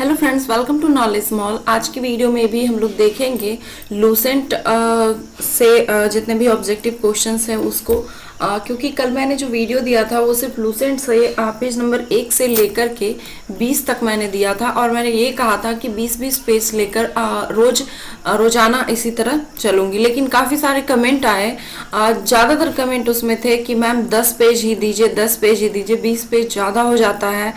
Hello friends, welcome to Knowledge Mall. आज की video में भी हम लोग देखेंगे लूसेंट से जितने भी ऑब्जेक्टिव क्वेश्चंस हैं उसको, क्योंकि कल मैंने जो वीडियो दिया था वो सिर्फ लूसेंट से पेज नंबर 1 से लेकर के 20 तक मैंने दिया था, और मैंने ये कहा था कि 20-20 पेज लेकर रोजाना इसी तरह चलूंगी। लेकिन काफ़ी सारे कमेंट आए, ज़्यादातर कमेंट उसमें थे कि मैम 10 पेज ही दीजिए, 10 पेज ही दीजिए, 20 पेज ज़्यादा हो जाता है,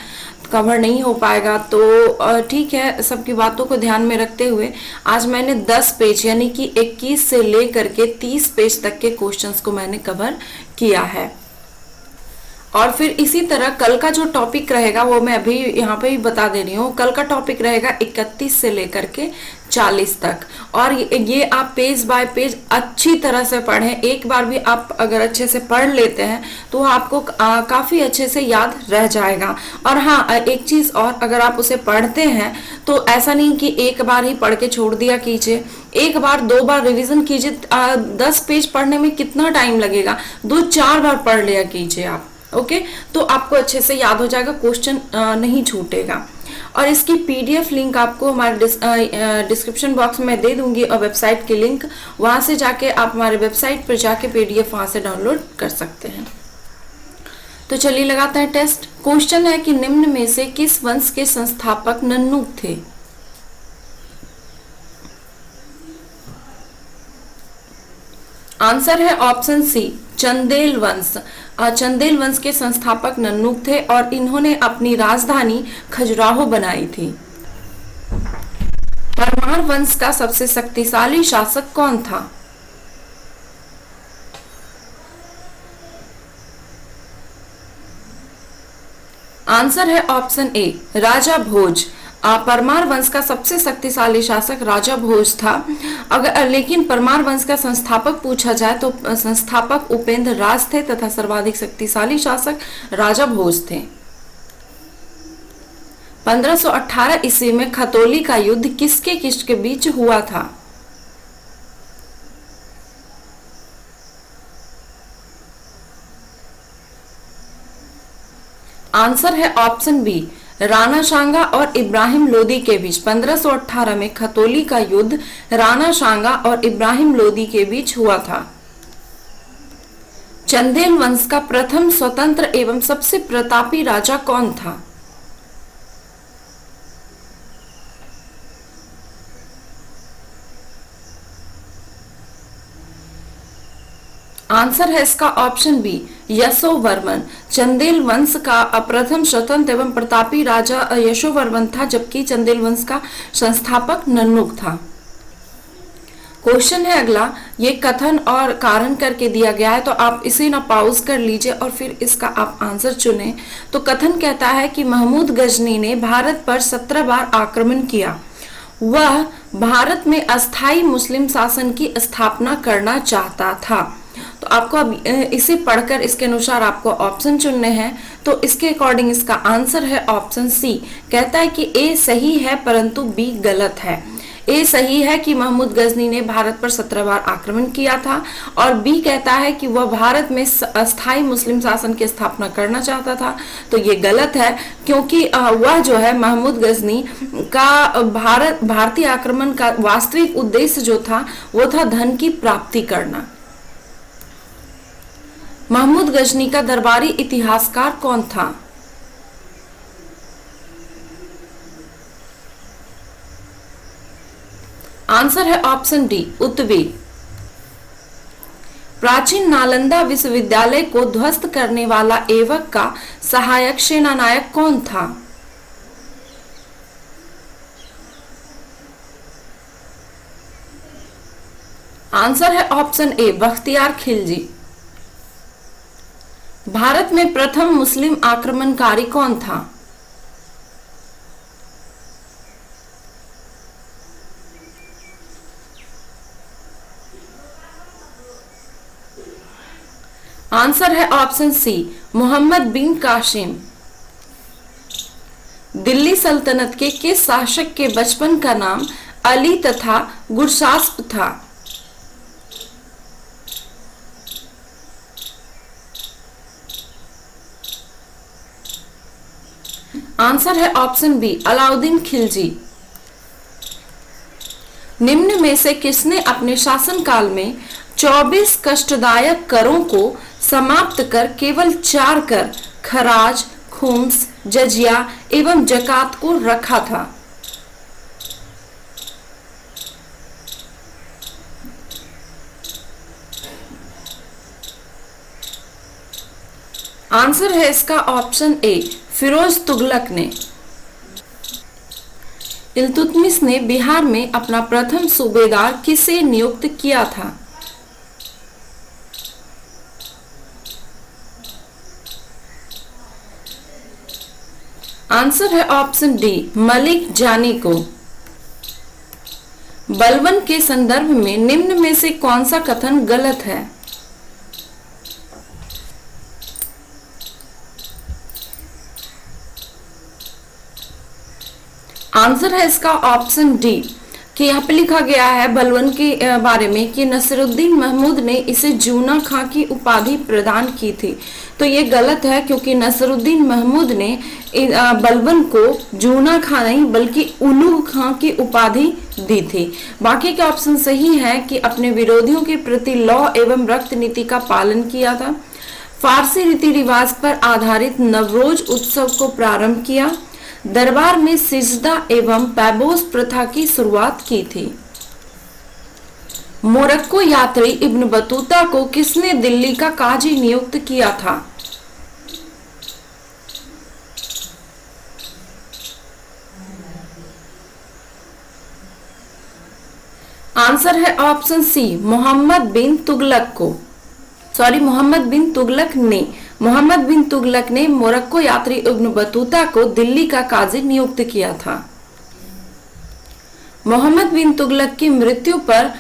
कवर नहीं हो पाएगा। तो ठीक है, सबकी बातों को ध्यान में रखते हुए आज मैंने 10 पेज यानी कि 21 से लेकर के 30 पेज तक के क्वेश्चंस को मैंने कवर किया है। और फिर इसी तरह कल का जो टॉपिक रहेगा वो मैं अभी यहाँ पे भी बता दे रही हूँ। कल का टॉपिक रहेगा 31 से लेकर के 40 तक, और ये आप पेज बाय पेज अच्छी तरह से पढ़ें। एक बार भी आप अगर अच्छे से पढ़ लेते हैं तो आपको काफ़ी अच्छे से याद रह जाएगा। और हाँ, एक चीज़ और, अगर आप उसे पढ़ते हैं तो ऐसा नहीं कि एक बार ही पढ़ के छोड़ दिया कीजिए, एक बार 2 बार रिवीजन कीजिए। 10 पेज पढ़ने में कितना टाइम लगेगा, 2-4 बार पढ़ लिया कीजिए आप। ओके, तो आपको अच्छे से याद हो जाएगा, क्वेश्चन नहीं छूटेगा। और इसकी पीडीएफ लिंक आपको हमारे डिस्क्रिप्शन बॉक्स में दे दूंगी, और वेबसाइट की लिंक, वहां से जाके आप हमारे वेबसाइट पर जाके पीडीएफ वहां से डाउनलोड कर सकते हैं। तो चलिए लगाते हैं टेस्ट। क्वेश्चन है कि निम्न में से किस वंश के संस्थापक नन्नुक थे? आंसर है ऑप्शन सी, चंदेल वंश। चंदेल वंश के संस्थापक नन्नुक थे और इन्होंने अपनी राजधानी खजुराहो बनाई थी। परमार वंश का सबसे शक्तिशाली शासक कौन था? आंसर है ऑप्शन ए, राजा भोज। परमार वंश का सबसे शक्तिशाली शासक राजा भोज था। लेकिन परमार वंश का संस्थापक पूछा जाए तो संस्थापक उपेंद्र राज थे तथा सर्वाधिक शक्तिशाली शासक राजा भोज थे। 1518 ईस्वी में खतौली का युद्ध किसके बीच हुआ था? आंसर है ऑप्शन बी, राणा सांगा और इब्राहिम लोदी के बीच। 1518 में खतौली का युद्ध राणा सांगा और इब्राहिम लोदी के बीच हुआ था। चंदेल वंश का प्रथम स्वतंत्र एवं सबसे प्रतापी राजा कौन था? आंसर है इसका ऑप्शन बी, यशोवर्मन। चंदेल वंश का प्रथम स्वतंत्र एवं प्रतापी राजा यशोवर्मन था, जबकि चंदेल वंश का संस्थापक नन्नुक था। क्वेश्चन है अगला, ये कथन और कारण करके दिया गया है, तो आप इसे ना पॉज कर लीजिए और फिर इसका आप आंसर चुनें। तो कथन कहता है कि महमूद गजनी ने भारत पर 17 बार आक्रमण किया। वह भारत में अस्थाई मुस्लिम शासन की स्थापना करना चाहता था। तो आपको अब इसे पढ़कर इसके अनुसार आपको ऑप्शन चुनने हैं। तो इसके अकॉर्डिंग इसका आंसर है ऑप्शन सी। कहता है कि ए सही है परंतु बी गलत है। ए सही है कि महमूद गजनी ने भारत पर 17 बार आक्रमण किया था, और बी कहता है कि वह भारत में अस्थाई मुस्लिम शासन की स्थापना करना चाहता था। तो ये गलत है, क्योंकि वह जो है महमूद गजनी का भारतीय आक्रमण का वास्तविक उद्देश्य जो था वो था धन की प्राप्ति करना। महमूद गजनी का दरबारी इतिहासकार कौन था? आंसर है ऑप्शन डी, उत्बी। प्राचीन नालंदा विश्वविद्यालय को ध्वस्त करने वाला ऐबक का सहायक सेनानायक कौन था? आंसर है ऑप्शन ए, बख्तियार खिलजी। भारत में प्रथम मुस्लिम आक्रमणकारी कौन था? आंसर है ऑप्शन सी, मोहम्मद बिन कासिम। दिल्ली सल्तनत के किस शासक के बचपन का नाम अली तथा गुरशास्प था? आंसर है ऑप्शन बी अलाउद्दीन खिलजी। निम्न में से किसने अपने शासनकाल में 24 कष्टदायक करों को समाप्त कर केवल 4 कर खराज, खुम्स, जजिया एवं जकात को रखा था? आंसर है इसका ऑप्शन ए फिरोज तुगलक ने। इल्तुतमिश ने बिहार में अपना प्रथम सूबेदार किसे नियुक्त किया था? आंसर है ऑप्शन डी मलिक जानी को। बलबन के संदर्भ में निम्न में से कौन सा कथन गलत है? आंसर है इसका ऑप्शन डी कि यहाँ पे लिखा गया है बलबन के बारे में कि नसरुद्दीन महमूद ने इसे जूना खां की उपाधि प्रदान की थी। तो ये गलत है क्योंकि नसरुद्दीन महमूद ने बलबन को जूना खां नहीं बल्कि उलूग खां की उपाधि दी थी। बाकी के ऑप्शन सही है कि अपने विरोधियों के प्रति लौ एवं रक्त नीति का पालन किया था, फारसी रीति रिवाज पर आधारित नवरोज उत्सव को प्रारंभ किया, दरबार में सिजदा एवं पैबोस प्रथा की शुरुआत की थी। मोरक्को यात्री इब्न बतूता को किसने दिल्ली का काजी नियुक्त किया था? आंसर है ऑप्शन सी मोहम्मद बिन तुगलक को। मोहम्मद बिन तुगलक ने मोरक्को यात्री इब्न बतूता को दिल्ली का काजी नियुक्त किया था। मोहम्मद बिन तुगलक की मृत्यु पर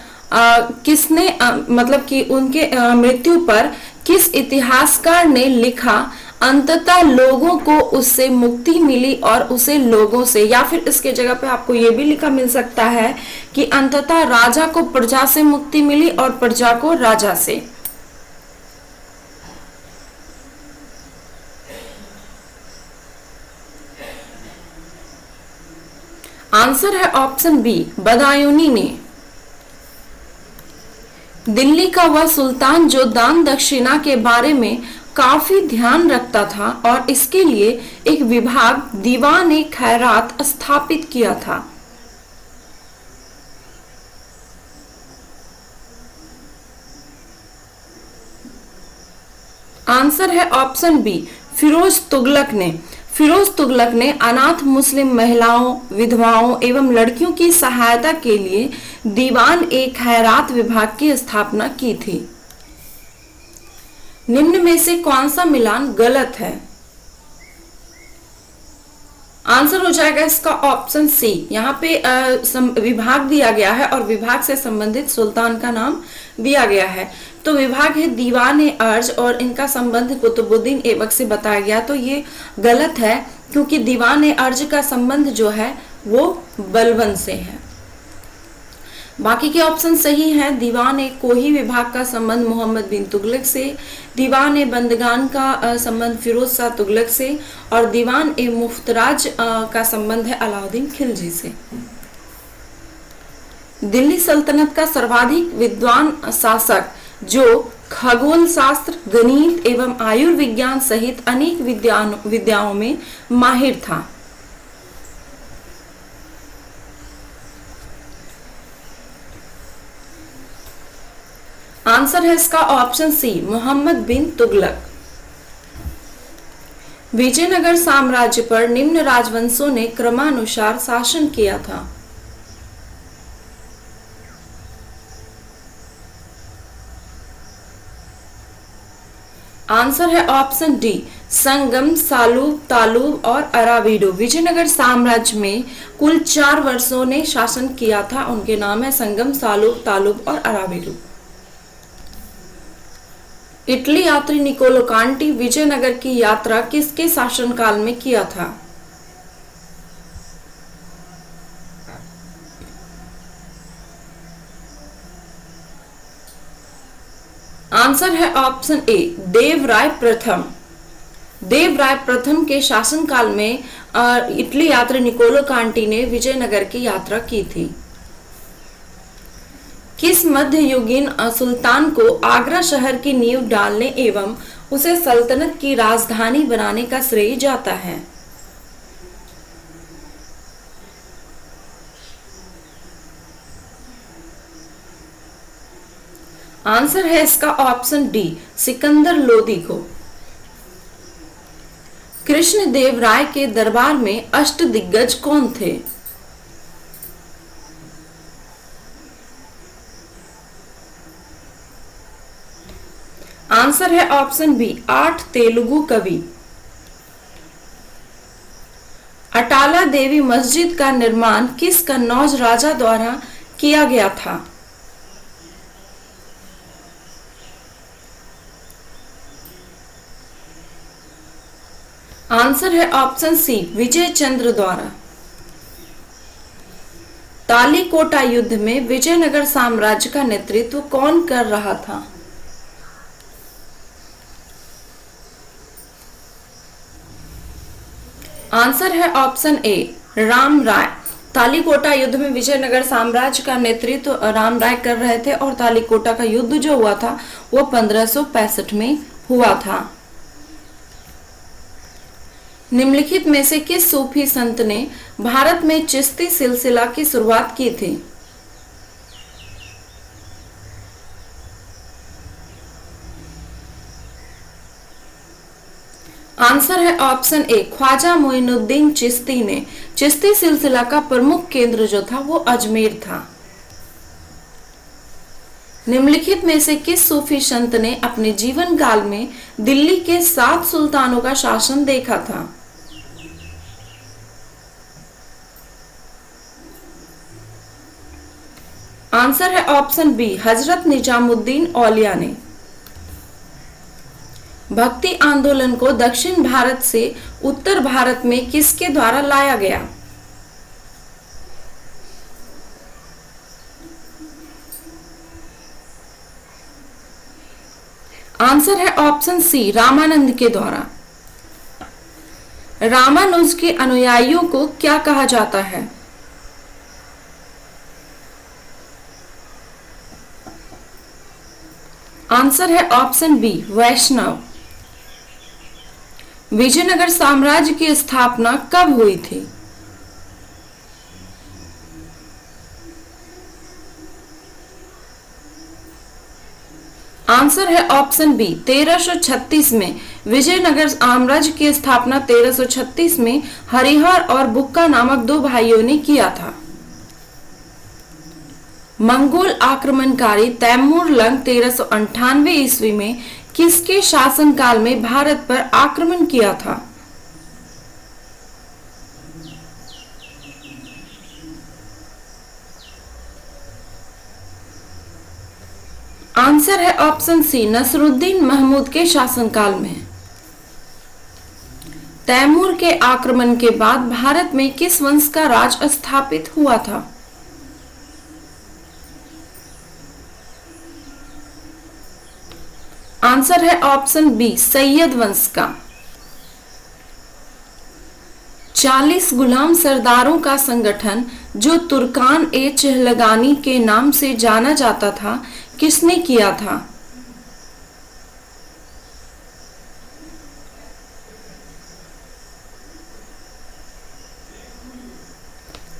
किसने मतलब कि उनके मृत्यु पर किस इतिहासकार ने लिखा अंततः लोगों को उससे मुक्ति मिली और उसे लोगों से, या फिर इसके जगह पे आपको ये भी लिखा मिल सकता है कि अंततः राजा को प्रजा से मुक्ति मिली और प्रजा को राजा से। आंसर है ऑप्शन बी बदायूनी ने। दिल्ली का वह सुल्तान जो दान दक्षिणा के बारे में काफी ध्यान रखता था और इसके लिए एक विभाग दीवान खैरात स्थापित किया था। आंसर है ऑप्शन बी फिरोज तुगलक ने अनाथ मुस्लिम महिलाओं, विधवाओं एवं लड़कियों की सहायता के लिए दीवान खैरात विभाग की स्थापना की थी। निम्न में से कौन सा मिलान गलत है? आंसर हो जाएगा इसका ऑप्शन सी। यहाँ पे विभाग दिया गया है और विभाग से संबंधित सुल्तान का नाम दिया गया है। तो विभाग है दीवान अर्ज और इनका संबंध कुतुबुद्दीन ऐबक से बताया गया। तो ये गलत है क्योंकि दीवान अर्ज का संबंध जो है वो बलबन से है। बाकी के ऑप्शन सही है। दीवान कोही विभाग का संबंध मोहम्मद बिन तुगलक से, दीवान बंदगान का संबंध फिरोज शाह तुगलक से और दीवान मुफ्तराज का संबंध है अलाउद्दीन खिलजी से। दिल्ली सल्तनत का सर्वाधिक विद्वान शासक जो खगोल शास्त्र, गणित एवं आयुर्विज्ञान सहित अनेक विद्याओं में माहिर था। आंसर है इसका ऑप्शन सी मोहम्मद बिन तुगलक। विजयनगर साम्राज्य पर निम्न राजवंशों ने क्रमानुसार शासन किया था। आंसर है ऑप्शन डी संगम, सालूब, तालुब और अराबिडो। विजयनगर साम्राज्य में कुल 4 वर्षों ने शासन किया था। उनके नाम है संगम, सालूब, तालुब और अराबिडो। इटली यात्री निकोलो कांटी विजयनगर की यात्रा किसके शासनकाल में किया था? आंसर है ऑप्शन ए देवराय प्रथम। देवराय प्रथम के शासनकाल में इटली यात्री निकोलो कांटी ने विजयनगर की यात्रा की थी। किस मध्ययुगीन सुल्तान को आगरा शहर की नींव डालने एवं उसे सल्तनत की राजधानी बनाने का श्रेय जाता है? आंसर है इसका ऑप्शन डी, सिकंदर लोदी को। कृष्णदेव राय के दरबार में अष्टदिग्गज कौन थे? आंसर है ऑप्शन बी, 8 तेलुगु कवि। अटाला देवी मस्जिद का निर्माण किस कन्नौज राजा द्वारा किया गया था? आंसर है ऑप्शन सी, विजय चंद्र द्वारा। तालीकोटा युद्ध में विजयनगर साम्राज्य का नेतृत्व कौन कर रहा था? आंसर है ऑप्शन ए, राम राय। तालीकोटा युद्ध में विजयनगर साम्राज्य का नेतृत्व राम राय कर रहे थे और तालीकोटा का युद्ध जो हुआ था वो 1565 में हुआ था। निम्नलिखित में से किस सूफी संत ने भारत में चिश्ती सिलसिला की शुरुआत की थी? आंसर है ऑप्शन ए, ख्वाजा मोइनुद्दीन चिश्ती ने। चिश्ती सिलसिला का प्रमुख केंद्र जो था वो अजमेर था। निम्नलिखित में से किस सूफी संत ने अपने जीवन काल में दिल्ली के 7 सुल्तानों का शासन देखा था? आंसर है ऑप्शन बी, हजरत निजामुद्दीन औलिया ने। भक्ति आंदोलन को दक्षिण भारत से उत्तर भारत में किसके द्वारा लाया गया? आंसर है ऑप्शन सी, रामानंद के द्वारा। रामानुज के अनुयायियों को क्या कहा जाता है? आंसर है ऑप्शन बी, वैष्णव। विजयनगर साम्राज्य की स्थापना कब हुई थी? आंसर है ऑप्शन बी, 1336 में। विजयनगर साम्राज्य की स्थापना 1336 में हरिहर और बुक्का नामक 2 भाइयों ने किया था। मंगोल आक्रमणकारी तैमूर लंग 1398 ईस्वी में किसके शासनकाल में भारत पर आक्रमण किया था? आंसर है ऑप्शन सी, नसरुद्दीन महमूद के शासनकाल में। तैमूर के आक्रमण के बाद भारत में किस वंश का राज स्थापित हुआ था? आंसर है ऑप्शन बी, सैयद वंश का। 40 गुलाम सरदारों का संगठन जो तुर्कान ए चहलगानी के नाम से जाना जाता था, किसने किया था?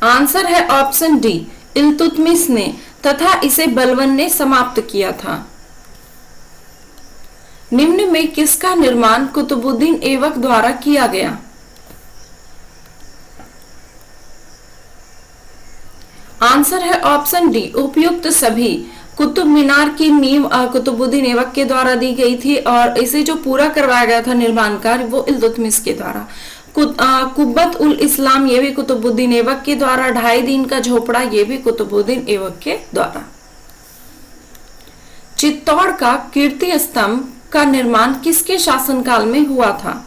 आंसर है ऑप्शन डी, इल्तुतमिश ने, तथा इसे बलबन ने समाप्त किया था। निम्न में किसका निर्माण कुतुबुद्दीन ऐबक द्वारा किया गया? आंसर है ऑप्शन डी, उपयुक्त सभी। कुतुब मीनार की नींव कुतुबुद्दीन ऐबक के द्वारा दी गई थी और इसे जो पूरा करवाया गया था निर्माण कार्य वो इल्तुतमिश के द्वारा। कुब्बत उल इस्लाम ये भी कुतुबुद्दीन ऐबक के द्वारा। 2.5 दिन का झोपड़ा ये भी कुतुबुद्दीन ऐबक के द्वारा। चित्तौड़ का कीर्ति स्तंभ का निर्माण किसके शासनकाल में हुआ था?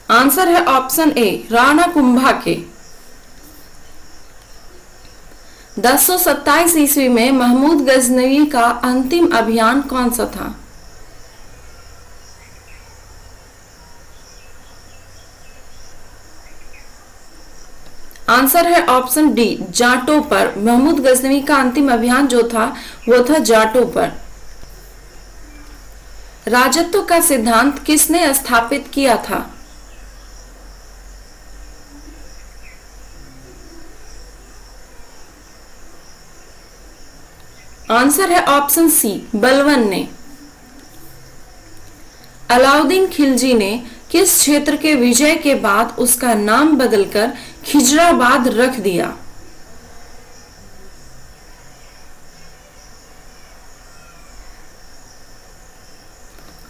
आंसर है ऑप्शन ए, राणा कुंभा के। 1027 ईस्वी में महमूद गजनवी का अंतिम अभियान कौन सा था? आंसर है ऑप्शन डी, जाटों पर। महमूद गजनवी का अंतिम अभियान जो था वो था जाटों पर। राजत्व का सिद्धांत किसने स्थापित किया था? आंसर है ऑप्शन सी, बलबन ने। अलाउद्दीन खिलजी ने किस क्षेत्र के विजय के बाद उसका नाम बदलकर खिजराबाद रख दिया?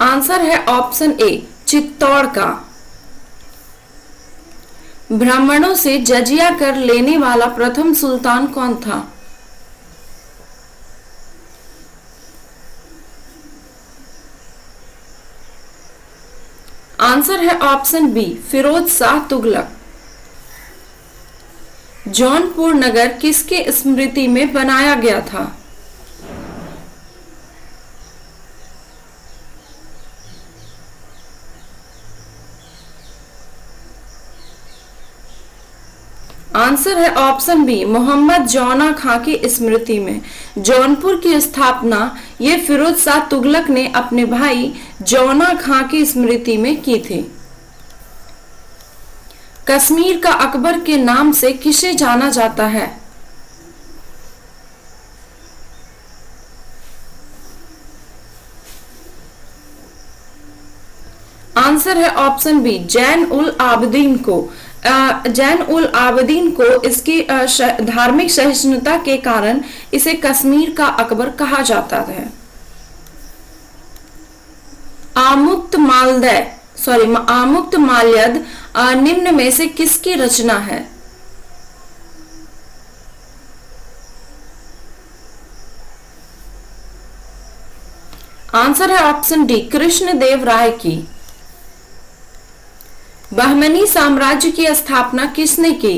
आंसर है ऑप्शन ए, चित्तौड़ का। ब्राह्मणों से जजिया कर लेने वाला प्रथम सुल्तान कौन था? आंसर है ऑप्शन बी, फिरोज शाह तुगलक। जौनपुर नगर किसके स्मृति में बनाया गया था? आंसर है ऑप्शन बी, मोहम्मद जौना खां की स्मृति में। जौनपुर की स्थापना ये फिरोज शाह तुगलक ने अपने भाई जौना खां की स्मृति में की थी। कश्मीर का अकबर के नाम से किसे जाना जाता है? आंसर है ऑप्शन बी, जैन उल आबदीन को। जैन उल आबदीन को इसकी धार्मिक सहिष्णुता के कारण इसे कश्मीर का अकबर कहा जाता है। आमुक्त माल्यद निम्न में से किसकी रचना है? आंसर है ऑप्शन डी, कृष्णदेव राय की। बहमनी साम्राज्य की स्थापना किसने की?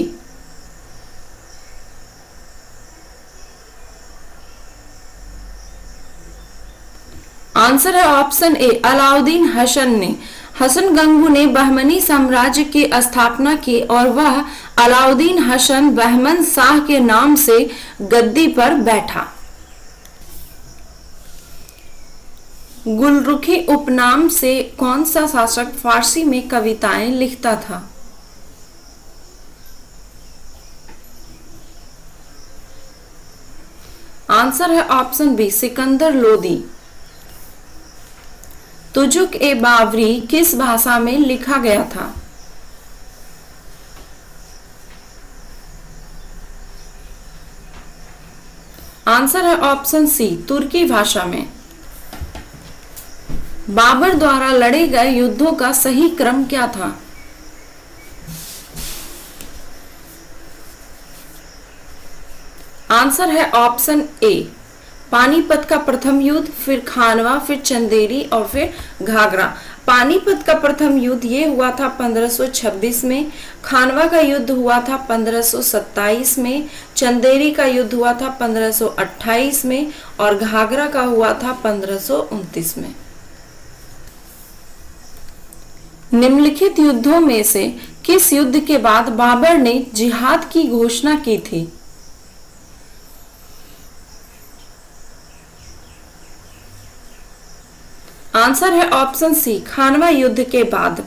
आंसर है ऑप्शन ए, अलाउद्दीन हसन ने। हसन गंगू ने बहमनी साम्राज्य की स्थापना की और वह अलाउद्दीन हसन बहमन शाह के नाम से गद्दी पर बैठा। गुलरुखी उपनाम से कौन सा शासक फारसी में कविताएं लिखता था? आंसर है ऑप्शन बी, सिकंदर लोदी। तुजुक ए बावरी किस भाषा में लिखा गया था? आंसर है ऑप्शन सी, तुर्की भाषा में। बाबर द्वारा लड़े गए युद्धों का सही क्रम क्या था? आंसर है ऑप्शन ए, पानीपत का प्रथम युद्ध, फिर खानवा, फिर चंदेरी और फिर घाघरा। पानीपत का प्रथम युद्ध ये हुआ था 1526 में, खानवा का युद्ध हुआ था 1527 में, चंदेरी का युद्ध हुआ था 1528 में और घाघरा का हुआ था 1529 में। निम्नलिखित युद्धों में से किस युद्ध के बाद बाबर ने जिहाद की घोषणा की थी? आंसर है ऑप्शन सी, खानवा युद्ध के बाद।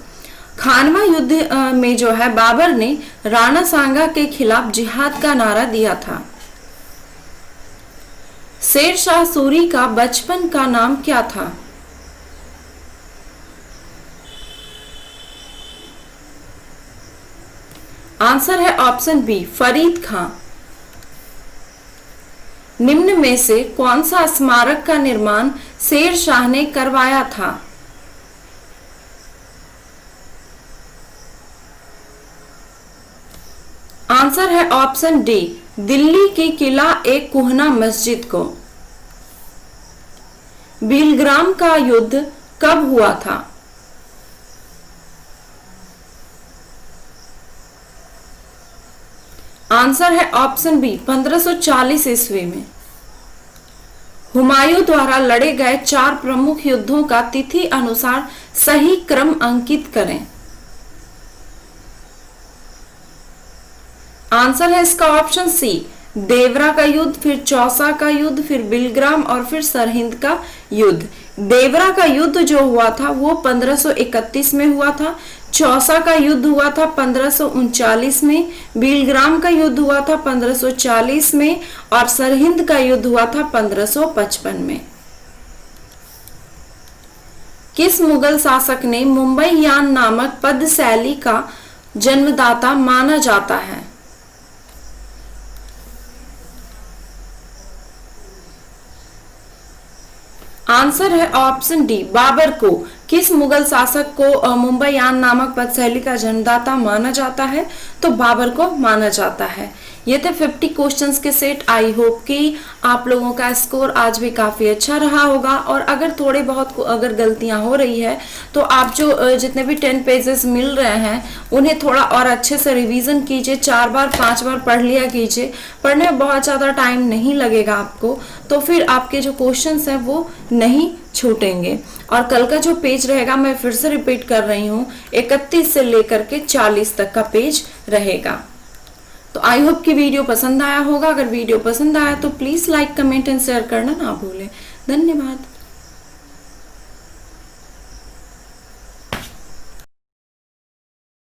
खानवा युद्ध में जो है बाबर ने राणा सांगा के खिलाफ जिहाद का नारा दिया था। शेर शाह सूरी का बचपन का नाम क्या था? आंसर है ऑप्शन बी, फरीद खां। निम्न में से कौन सा स्मारक का निर्माण शेर शाह ने करवाया था? आंसर है ऑप्शन डी, दिल्ली की किला एक कुहना मस्जिद को। बिलग्राम का युद्ध कब हुआ था? आंसर है ऑप्शन बी 1540 ईस्वी में। हुमायूं द्वारा लड़े गए 4 प्रमुख युद्धों का तिथि अनुसार सही क्रम अंकित करें। आंसर है इसका ऑप्शन सी, देवरा का युद्ध, फिर चौसा का युद्ध, फिर बिलग्राम और फिर सरहिंद का युद्ध। देवरा का युद्ध जो हुआ था वो 1531 में हुआ था, चौसा का युद्ध हुआ था 1539 में, बिलग्राम का युद्ध हुआ था 1540 में और सरहिंद का युद्ध हुआ था 1555 में। किस मुगल शासक ने मुंबई यान नामक पद शैली का जन्मदाता माना जाता है? आंसर है ऑप्शन डी, बाबर को। किस मुगल शासक को मुंबई यान नामक पद शैली का जन्मदाता माना जाता है? तो बाबर को माना जाता है। ये थे 50 क्वेश्चंस के सेट। आई होप कि आप लोगों का स्कोर आज भी काफी अच्छा रहा होगा, और अगर थोड़े बहुत अगर गलतियां हो रही है तो आप जो जितने भी 10 पेजेस मिल रहे हैं उन्हें थोड़ा और अच्छे से रिवीजन कीजिए, 4 बार 5 बार पढ़ लिया कीजिए। पढ़ने में बहुत ज्यादा टाइम नहीं लगेगा आपको, तो फिर आपके जो क्वेश्चंस हैं वो नहीं छूटेंगे। और कल का जो पेज रहेगा मैं फिर से रिपीट कर रही हूँ, 31 से लेकर के 40 तक का पेज रहेगा। तो आई होप कि वीडियो पसंद आया होगा। अगर वीडियो पसंद आया तो please like, comment and share करना ना भूलें। धन्यवाद।